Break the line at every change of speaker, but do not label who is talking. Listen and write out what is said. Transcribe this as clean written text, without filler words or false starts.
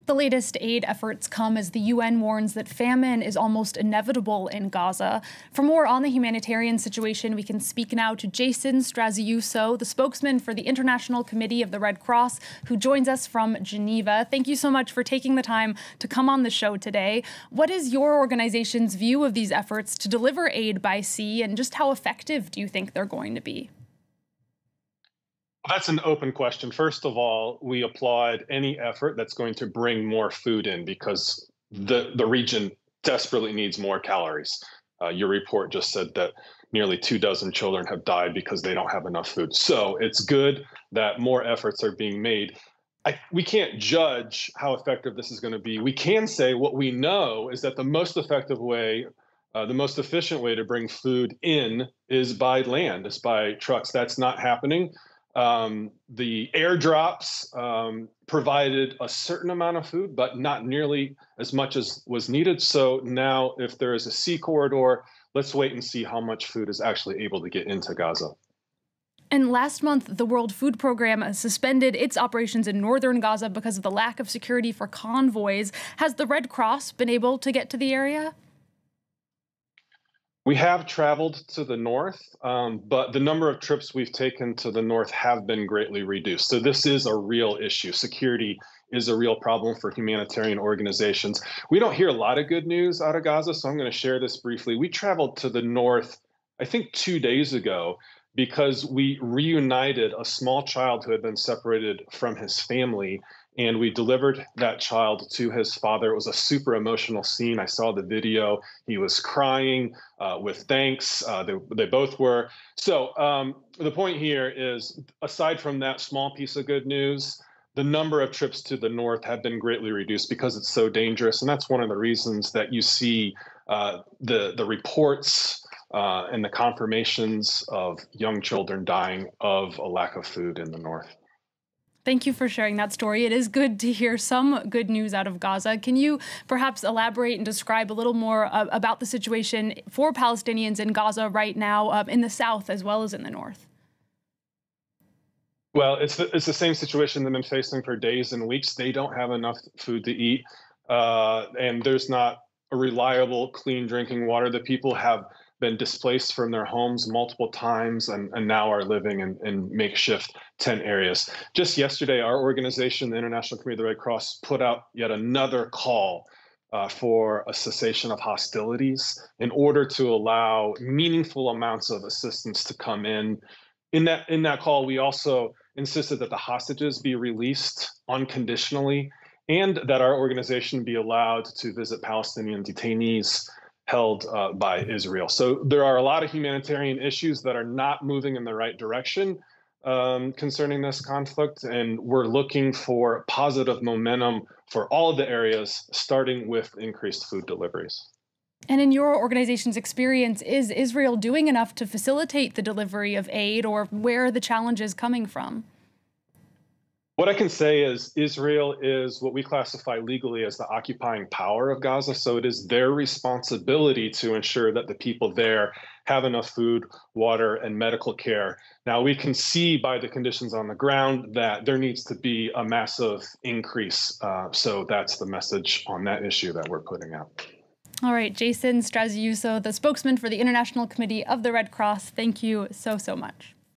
The latest aid efforts come as the UN warns that famine is almost inevitable in Gaza. For more on the humanitarian situation, we can speak now to Jason Straziuso, the spokesman for the International Committee of the Red Cross, who joins us from Geneva. Thank you so much for taking the time to come on the show today. What is your organization's view of these efforts to deliver aid by sea, and just how effective do you think they're going to be?
That's an open question. First of all, we applaud any effort that's going to bring more food in because the region desperately needs more calories. Your report just said that nearly 24 children have died because they don't have enough food. So it's good that more efforts are being made. We can't judge how effective this is going to be. We can say what we know is that the most effective way, the most efficient way to bring food in is by land, is by trucks. That's not happening. The airdrops provided a certain amount of food, but not nearly as much as was needed. So now, if there is a sea corridor, let's wait and see how much food is actually able to get into Gaza.
And last month, the World Food Program suspended its operations in northern Gaza because of the lack of security for convoys. Has the Red Cross been able to get to the area?
We have traveled to the north, but the number of trips we've taken to the north have been greatly reduced. So this is a real issue. Security is a real problem for humanitarian organizations. We don't hear a lot of good news out of Gaza, so I'm going to share this briefly. We traveled to the north, I think 2 days ago, because we reunited a small child who had been separated from his family, and we delivered that child to his father. It was a super emotional scene. I saw the video. He was crying with thanks. They both were. So the point here is, aside from that small piece of good news, the number of trips to the north have been greatly reduced because it's so dangerous. And that's one of the reasons that you see the reports and the confirmations of young children dying of a lack of food in the north.
Thank you for sharing that story. It is good to hear some good news out of Gaza. Can you perhaps elaborate and describe a little more about the situation for Palestinians in Gaza right now, in the south as well as in the north?
Well, it's the same situation they've been facing for days and weeks. They don't have enough food to eat, and there's not a reliable, clean drinking water. The people have been displaced from their homes multiple times and now are living in makeshift tent areas. Just yesterday, our organization, the International Committee of the Red Cross, put out yet another call for a cessation of hostilities in order to allow meaningful amounts of assistance to come in. In that call, we also insisted that the hostages be released unconditionally and that our organization be allowed to visit Palestinian detainees held by Israel. So there are a lot of humanitarian issues that are not moving in the right direction concerning this conflict, and we're looking for positive momentum for all of the areas, starting with increased food deliveries.
And in your organization's experience, is Israel doing enough to facilitate the delivery of aid, or where are the challenges coming from?
What I can say is Israel is what we classify legally as the occupying power of Gaza. So it is their responsibility to ensure that the people there have enough food, water, and medical care. Now, we can see by the conditions on the ground that there needs to be a massive increase. So that's the message on that issue that we're putting out.
All right, Jason Straziuso, the spokesman for the International Committee of the Red Cross, thank you so much.